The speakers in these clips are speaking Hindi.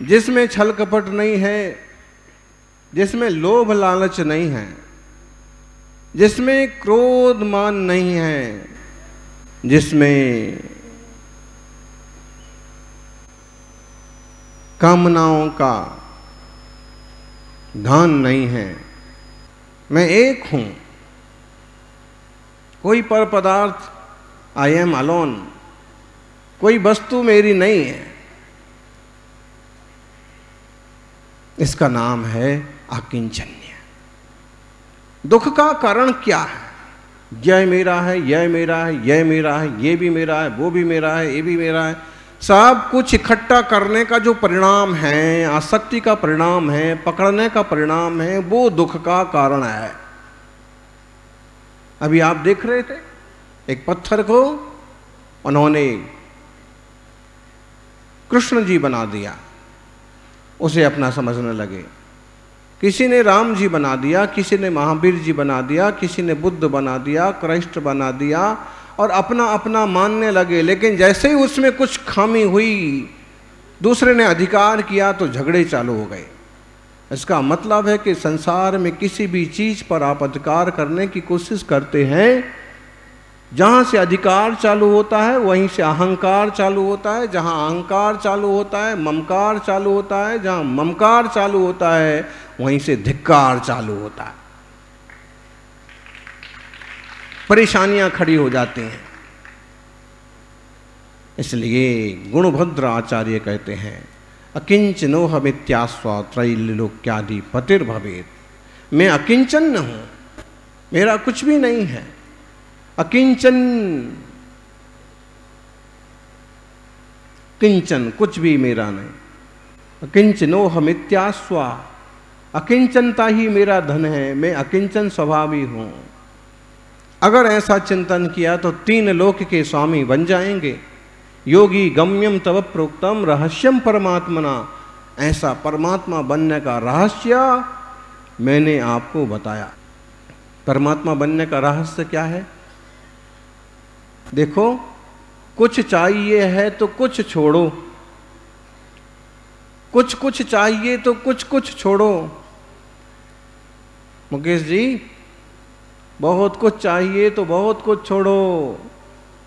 जिसमें छल कपट नहीं है, जिसमें लोभ लालच नहीं है, जिसमें क्रोध मान नहीं है, जिसमें कामनाओं का ध्यान नहीं है। मैं एक हूं, कोई पर पदार्थ, आई एम अलोन, कोई वस्तु मेरी नहीं है। इसका नाम है अकिंचन्य। दुख का कारण क्या है? यह मेरा है, यह मेरा है, यह मेरा है, ये भी मेरा है, वो भी मेरा है, ये भी मेरा है। सब कुछ इकट्ठा करने का जो परिणाम है, आसक्ति का परिणाम है, पकड़ने का परिणाम है, वो दुख का कारण है। अभी आप देख रहे थे एक पत्थर को उन्होंने कृष्ण जी बना दिया, उसे अपना समझने लगे। किसी ने राम जी बना दिया, किसी ने महावीर जी बना दिया, किसी ने बुद्ध बना दिया, कृष्ण बना दिया और अपना अपना मानने लगे। लेकिन जैसे ही उसमें कुछ खामी हुई, दूसरे ने अधिकार किया तो झगड़े चालू हो गए। इसका मतलब है कि संसार में किसी भी चीज पर आप अधिकार करने की कोशिश करते हैं, जहां से अधिकार चालू होता है वहीं से अहंकार चालू होता है, जहां अहंकार चालू होता है ममकार चालू होता है, जहां ममकार चालू होता है वहीं से धिक्कार चालू होता है। परेशानियां खड़ी हो जाती हैं। इसलिए गुणभद्र आचार्य कहते हैं, अकिंचनोह मित्यास्व त्रैलोक्यादि पतिर्भवेत्। मैं अकिंचन हूं, मेरा कुछ भी नहीं है। अकिंचन, किंचन कुछ भी मेरा नहीं। अकिंचनोह मित्यास्व, अकिंचनता ही मेरा धन है, मैं अकिंचन स्वभावी हूं। अगर ऐसा चिंतन किया तो 3 लोक के स्वामी बन जाएंगे। योगी गम्यम तव प्रोक्तम रहस्यम परमात्मना। ऐसा परमात्मा बनने का रहस्य मैंने आपको बताया। परमात्मा बनने का रहस्य क्या है? देखो, कुछ चाहिए है तो कुछ छोड़ो, कुछ कुछ चाहिए तो कुछ कुछ छोड़ो। मुकेश जी, बहुत कुछ चाहिए तो बहुत कुछ छोड़ो,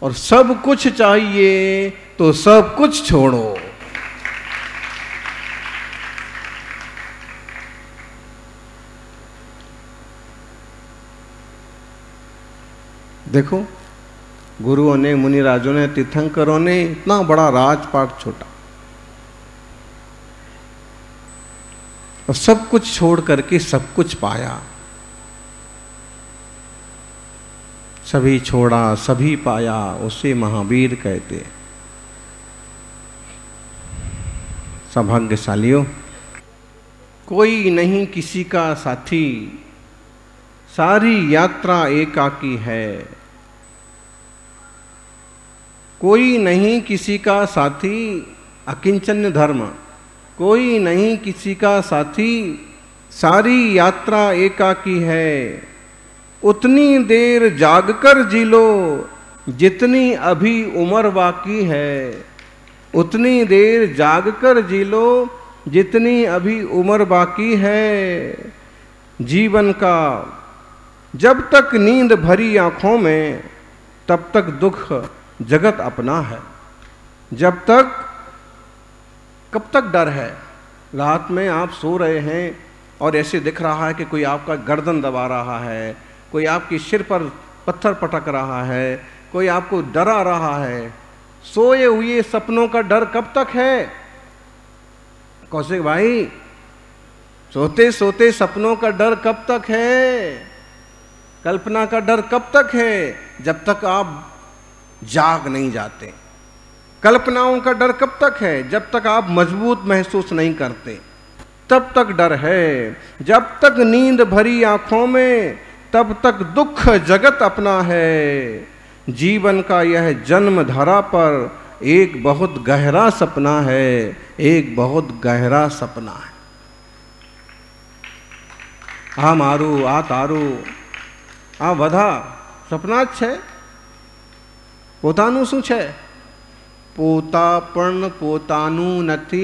और सब कुछ चाहिए तो सब कुछ छोड़ो। देखो, गुरुओं ने, मुनिराजों ने, तीर्थंकरों ने इतना बड़ा राजपाट छोटा, और सब कुछ छोड़ करके सब कुछ पाया। सभी छोड़ा सभी पाया, उसे महावीर कहते। सौभाग्यशालियों, कोई नहीं किसी का साथी, सारी यात्रा एकाकी है। कोई नहीं किसी का साथी, अकिंचन्य धर्म। कोई नहीं किसी का साथी, सारी यात्रा एकाकी है। उतनी देर जागकर जी लो जितनी अभी उम्र बाकी है। उतनी देर जागकर जी लो जितनी अभी उम्र बाकी है। जीवन का जब तक नींद भरी आंखों में, तब तक दुख जगत अपना है। जब तक, कब तक डर है? रात में आप सो रहे हैं और ऐसे दिख रहा है कि कोई आपका गर्दन दबा रहा है, कोई आपके सिर पर पत्थर पटक रहा है, कोई आपको डरा रहा है। सोए हुए सपनों का डर कब तक है? कौशिक भाई, सोते सोते सपनों का डर कब तक है? कल्पना का डर कब तक है? जब तक आप जाग नहीं जाते। कल्पनाओं का डर कब तक है? जब तक आप मजबूत महसूस नहीं करते, तब तक डर है। जब तक नींद भरी आंखों में, तब तक दुख जगत अपना है। जीवन का यह जन्म धरा पर एक बहुत गहरा सपना है, एक बहुत गहरा सपना है। आ मारू, आ तारू, आ वधा सपना छे। પોતાનું શું છે? પોતા પણ પોતાનું નથી।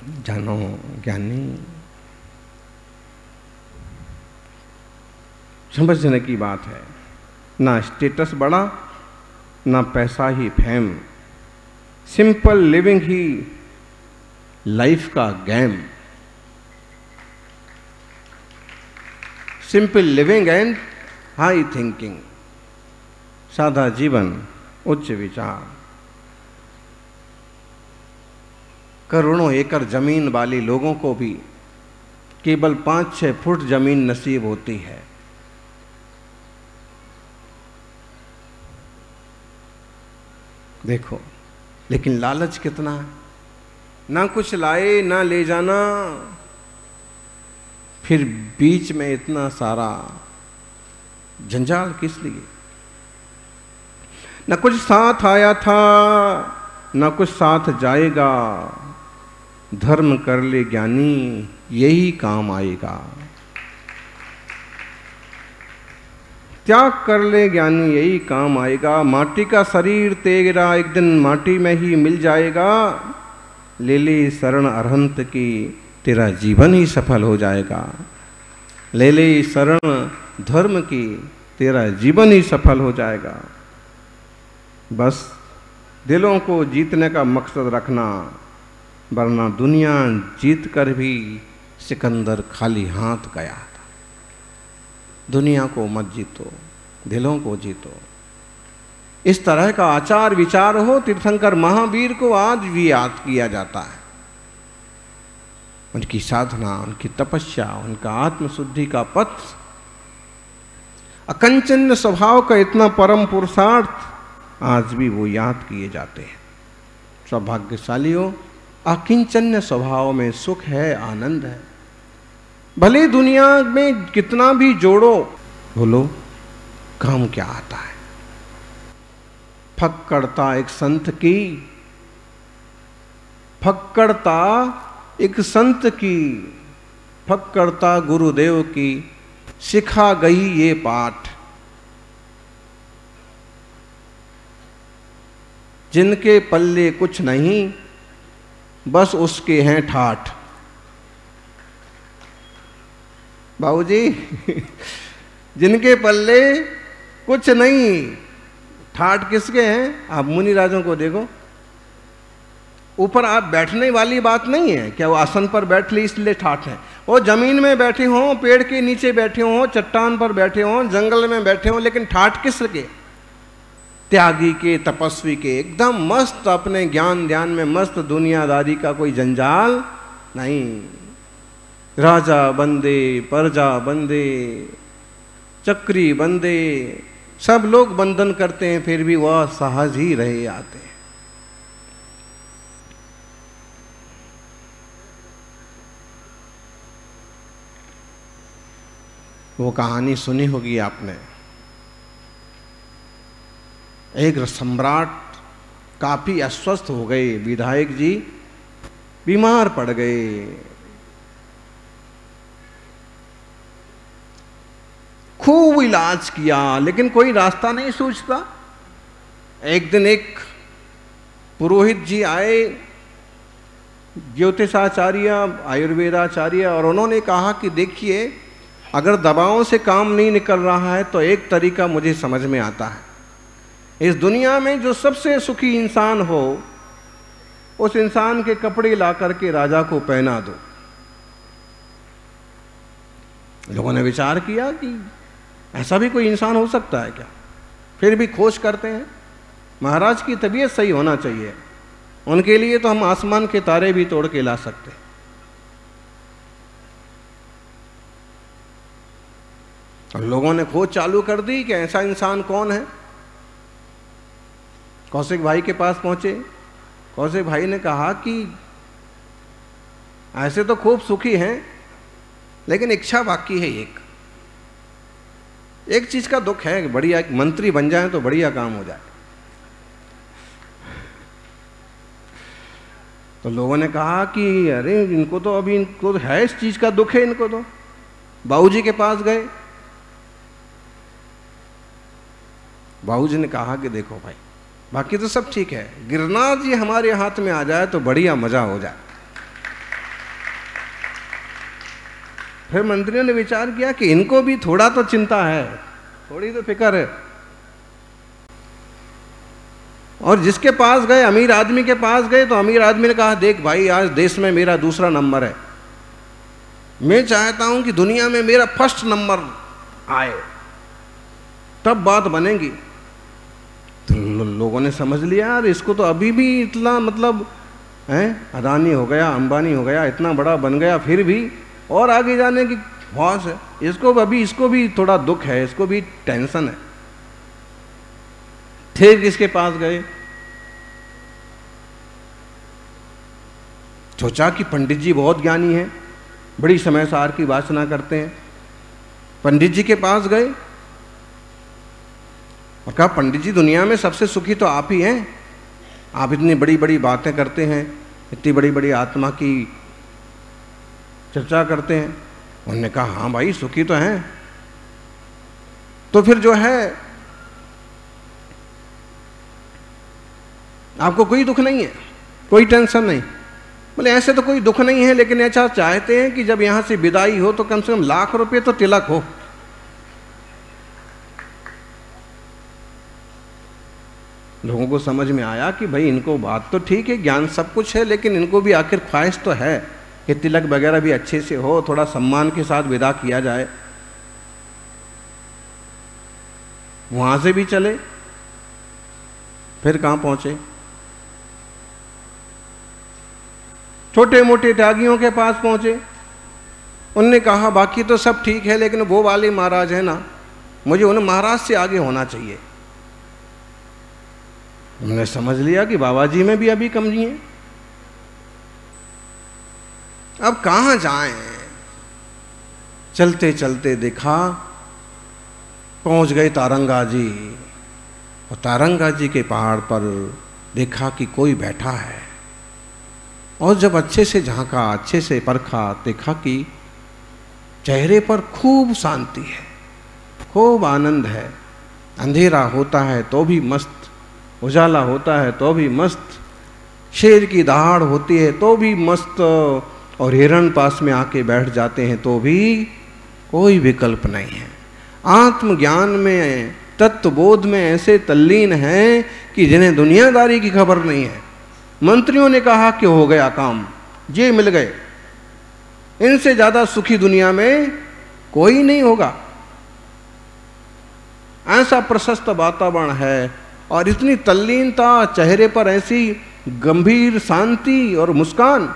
जानो ज्ञानी, समझने की बात है। ना स्टेटस बड़ा, ना पैसा ही फेम, सिंपल लिविंग ही लाइफ का game. Simple living and high thinking, सादा जीवन, उच्च विचार। करोड़ों एकड़ जमीन वाले लोगों को भी केवल 5-6 फुट जमीन नसीब होती है। देखो, लेकिन लालच कितना है, ना कुछ लाए ना ले जाना, फिर बीच में इतना सारा जंजाल किस लिए। न कुछ साथ आया था, न कुछ साथ जाएगा, धर्म कर ले ज्ञानी यही काम आएगा। त्याग कर ले ज्ञानी यही काम आएगा। माटी का शरीर तेरा एक दिन माटी में ही मिल जाएगा, ले ले शरण अरहंत की तेरा जीवन ही सफल हो जाएगा। ले ले शरण धर्म की तेरा जीवन ही सफल हो जाएगा। बस दिलों को जीतने का मकसद रखना, वरना दुनिया जीत कर भी सिकंदर खाली हाथ गया था। दुनिया को मत जीतो, दिलों को जीतो। इस तरह का आचार विचार हो, तीर्थंकर महावीर को आज भी याद किया जाता है। उनकी साधना, उनकी तपस्या, उनका आत्मशुद्धि का पथ, अकंचन स्वभाव का इतना परम पुरुषार्थ आज भी वो याद किए जाते हैं। सौभाग्यशाली हो, अकिंचन्य स्वभाव में सुख है, आनंद है। भले दुनिया में कितना भी जोड़ो, बोलो काम क्या आता है। फक्कड़ता एक संत की, फक्कड़ता एक संत की, फक्कड़ता गुरुदेव की, सिखा गई ये पाठ। जिनके पल्ले कुछ नहीं, बस उसके हैं ठाठ। बाबूजी जिनके पल्ले कुछ नहीं, ठाठ किसके हैं? आप मुनि राजों को देखो। ऊपर आप बैठने वाली बात नहीं है, क्या वो आसन पर बैठ ली इसलिए ठाठ है। वो जमीन में बैठे हों, पेड़ के नीचे बैठे हों, चट्टान पर बैठे हों, जंगल में बैठे हों, लेकिन ठाठ किसके? त्यागी के, तपस्वी के, एकदम मस्त अपने ज्ञान ध्यान में मस्त, दुनियादारी का कोई जंजाल नहीं। राजा बंदे, प्रजा बंदे, चक्री बंदे, सब लोग बंधन करते हैं, फिर भी वह सहज ही रहे आते हैं। वो कहानी सुनी होगी आपने। एक सम्राट काफी अस्वस्थ हो गए, विधायक जी बीमार पड़ गए। खूब इलाज किया, लेकिन कोई रास्ता नहीं सूझता। एक दिन एक पुरोहित जी आए, ज्योतिषाचार्य, आयुर्वेदाचार्य, और उन्होंने कहा कि देखिए, अगर दवाओं से काम नहीं निकल रहा है तो एक तरीका मुझे समझ में आता है। इस दुनिया में जो सबसे सुखी इंसान हो, उस इंसान के कपड़े ला करके राजा को पहना दो। लोगों ने विचार किया कि ऐसा भी कोई इंसान हो सकता है क्या? फिर भी खोज करते हैं। महाराज की तबीयत सही होना चाहिए, उनके लिए तो हम आसमान के तारे भी तोड़ के ला सकते हैं। और लोगों ने खोज चालू कर दी कि ऐसा इंसान कौन है। कौशिक भाई के पास पहुंचे। कौशिक भाई ने कहा कि ऐसे तो खूब सुखी हैं, लेकिन इच्छा बाकी है। एक चीज का दुख है, बढ़िया मंत्री बन जाए तो बढ़िया काम हो जाए। तो लोगों ने कहा कि अरे इनको तो अभी, इनको तो है, इस चीज का दुख है इनको तो। बाबूजी के पास गए। बाबूजी ने कहा कि देखो भाई, बाकी तो सब ठीक है, गिरनार जी हमारे हाथ में आ जाए तो बढ़िया मजा हो जाए। फिर मंत्रियों ने विचार किया कि इनको भी थोड़ा तो चिंता है, थोड़ी तो फिक्र है। और जिसके पास गए, अमीर आदमी के पास गए, तो अमीर आदमी ने कहा, देख भाई, आज देश में मेरा दूसरा नंबर है, मैं चाहता हूं कि दुनिया में मेरा फर्स्ट नंबर आए, तब बात बनेगी। तो लोगों ने समझ लिया, यार इसको तो अभी भी इतना मतलब है, अदानी हो गया, अंबानी हो गया, इतना बड़ा बन गया, फिर भी और आगे जाने की ख्वाहिश है, इसको भी थोड़ा दुख है, इसको भी टेंशन है। फिर किसके पास गए, सोचा कि पंडित जी बहुत ज्ञानी हैं, बड़ी समय सार की वासना करते हैं। पंडित जी के पास गए और कहा, पंडित जी दुनिया में सबसे सुखी तो आप ही हैं, आप इतनी बड़ी बड़ी बातें करते हैं, इतनी बड़ी बड़ी आत्मा की चर्चा करते हैं। उन्होंने कहा, हाँ भाई सुखी तो हैं। तो फिर जो है आपको कोई दुख नहीं है, कोई टेंशन नहीं। बोले ऐसे तो कोई दुख नहीं है, लेकिन ऐसा चाहते हैं कि जब यहां से विदाई हो तो कम से कम लाख रुपए तो तिलक हो। लोगों को समझ में आया कि भाई इनको बात तो ठीक है, ज्ञान सब कुछ है, लेकिन इनको भी आखिर ख्वाहिश तो है कि तिलक वगैरह भी अच्छे से हो, थोड़ा सम्मान के साथ विदा किया जाए। वहां से भी चले, फिर कहां पहुंचे, छोटे मोटे त्यागियों के पास पहुंचे। उनने कहा, बाकी तो सब ठीक है, लेकिन वो वाले महाराज है ना, मुझे उन महाराज से आगे होना चाहिए। उन्होंने समझ लिया कि बाबा जी में भी अभी कमी है, अब कहां जाएं। चलते चलते देखा, पहुंच गए तारंगा जी, और तारंगा जी के पहाड़ पर देखा कि कोई बैठा है। और जब अच्छे से झांका, अच्छे से परखा, देखा कि चेहरे पर खूब शांति है, खूब आनंद है। अंधेरा होता है तो भी मस्त, उजाला होता है तो भी मस्त, शेर की दहाड़ होती है तो भी मस्त, और हिरण पास में आके बैठ जाते हैं तो भी कोई विकल्प नहीं है। आत्मज्ञान में, तत्वबोध में ऐसे तल्लीन हैं कि जिन्हें दुनियादारी की खबर नहीं है। मंत्रियों ने कहा कि हो गया काम, ये मिल गए, इनसे ज्यादा सुखी दुनिया में कोई नहीं होगा। ऐसा प्रशस्त वातावरण है और इतनी तल्लीनता, चेहरे पर ऐसी गंभीर शांति और मुस्कान।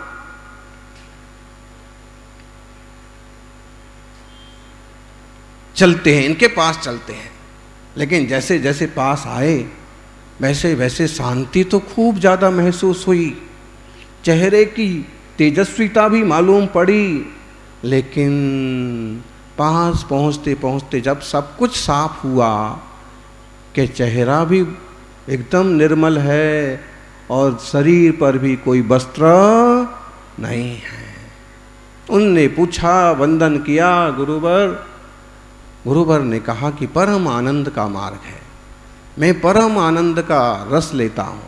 चलते हैं, इनके पास चलते हैं। लेकिन जैसे जैसे पास आए, वैसे वैसे शांति तो खूब ज़्यादा महसूस हुई, चेहरे की तेजस्विता भी मालूम पड़ी। लेकिन पास पहुँचते पहुँचते जब सब कुछ साफ हुआ कि चेहरा भी एकदम निर्मल है और शरीर पर भी कोई वस्त्र नहीं है। उनने पूछा, वंदन किया, गुरुवर। गुरुवर ने कहा कि परम आनंद का मार्ग है, मैं परम आनंद का रस लेता हूँ।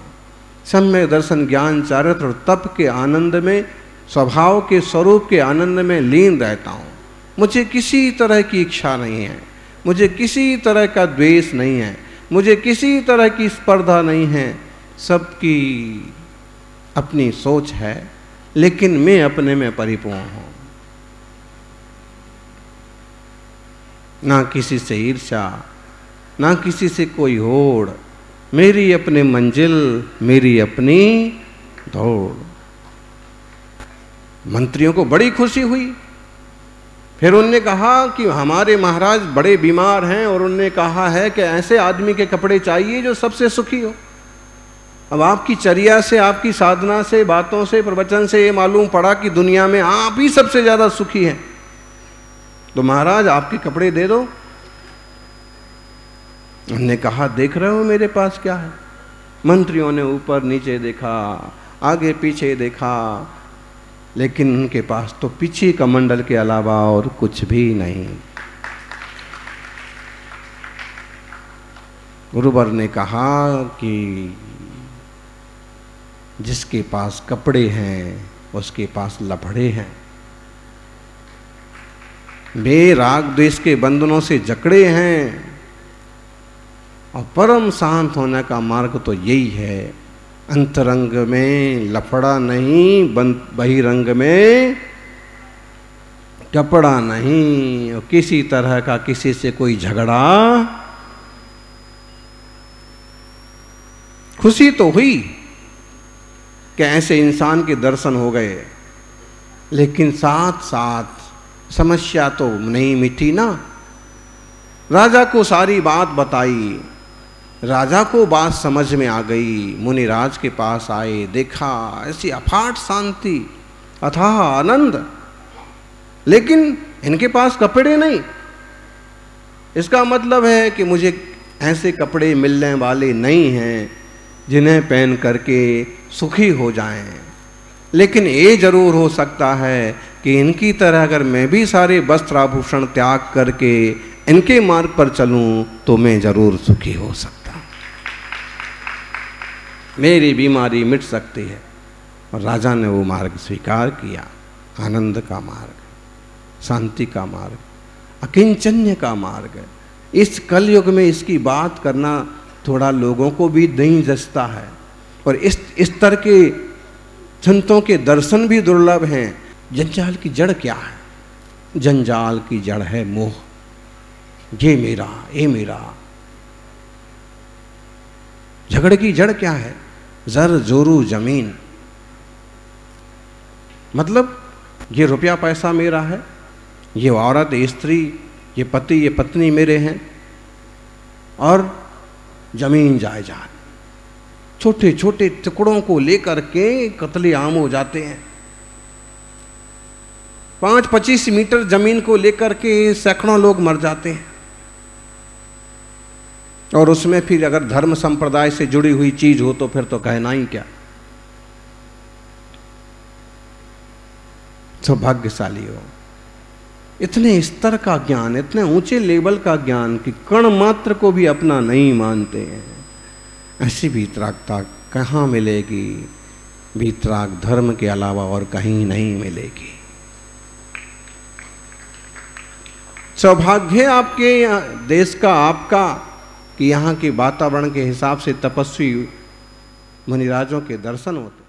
सम्यक दर्शन, ज्ञान, चारित्र और तप के आनंद में, स्वभाव के स्वरूप के आनंद में लीन रहता हूँ। मुझे किसी तरह की इच्छा नहीं है, मुझे किसी तरह का द्वेष नहीं है, मुझे किसी तरह की स्पर्धा नहीं है। सबकी अपनी सोच है, लेकिन मैं अपने में परिपूर्ण हूँ। ना किसी से ईर्ष्या, ना किसी से कोई होड़, मेरी अपनी मंजिल, मेरी अपनी दौड़। मंत्रियों को बड़ी खुशी हुई। फिर उनने कहा कि हमारे महाराज बड़े बीमार हैं और उनने कहा है कि ऐसे आदमी के कपड़े चाहिए जो सबसे सुखी हो। अब आपकी चर्या से, आपकी साधना से, बातों से, प्रवचन से ये मालूम पड़ा कि दुनिया में आप ही सबसे ज्यादा सुखी हैं, तो महाराज आपके कपड़े दे दो। उन्होंने कहा, देख रहे हो मेरे पास क्या है। मंत्रियों ने ऊपर नीचे देखा, आगे पीछे देखा, लेकिन उनके पास तो पीछे कमंडल के अलावा और कुछ भी नहीं। गुरुवर ने कहा कि जिसके पास कपड़े हैं उसके पास लफड़े हैं। वे राग द्वेष के बंधनों से जकड़े हैं। और परम शांत होने का मार्ग तो यही है, अंतरंग में लफड़ा नहीं, बहिरंग में कपड़ा नहीं, और किसी तरह का किसी से कोई झगड़ा। खुशी तो हुई कि ऐसे इंसान के दर्शन हो गए, लेकिन साथ साथ समस्या तो नहीं मिटी ना। राजा को सारी बात बताई, राजा को बात समझ में आ गई। मुनिराज के पास आए, देखा ऐसी अफाट शांति, अथाह आनंद, लेकिन इनके पास कपड़े नहीं। इसका मतलब है कि मुझे ऐसे कपड़े मिलने वाले नहीं हैं जिन्हें पहन करके सुखी हो जाएं। लेकिन ये जरूर हो सकता है कि इनकी तरह अगर मैं भी सारे वस्त्र आभूषण त्याग करके इनके मार्ग पर चलूं तो मैं जरूर सुखी हो सकता हूं, मेरी बीमारी मिट सकती है। और राजा ने वो मार्ग स्वीकार किया, आनंद का मार्ग, शांति का मार्ग, अकिंचन्य का मार्ग। इस कलयुग में इसकी बात करना थोड़ा लोगों को भी नहीं जचता है, और इस तरह के संतों के दर्शन भी दुर्लभ हैं। जंजाल की जड़ क्या है? जंजाल की जड़ है मोह, ये मेरा, ये मेरा। झगड़े की जड़ क्या है? जर जोरू जमीन, मतलब ये रुपया पैसा मेरा है, ये औरत, ये स्त्री, ये पति, ये पत्नी मेरे हैं, और जमीन जायदाद। छोटे छोटे टुकड़ों को लेकर के कत्लेआम हो जाते हैं। 5-25 मीटर जमीन को लेकर के सैकड़ों लोग मर जाते हैं। और उसमें फिर अगर धर्म संप्रदाय से जुड़ी हुई चीज हो तो फिर तो कहना ही क्या। सौभाग्यशाली हो, इतने स्तर का ज्ञान, इतने ऊंचे लेवल का ज्ञान कि कण मात्र को भी अपना नहीं मानते हैं। ऐसी वीतरागता कहाँ मिलेगी? वीतराग धर्म के अलावा और कहीं नहीं मिलेगी। सौभाग्य आपके देश का, आपका, कि यहाँ के वातावरण के हिसाब से तपस्वी मुनिराजों के दर्शन होते।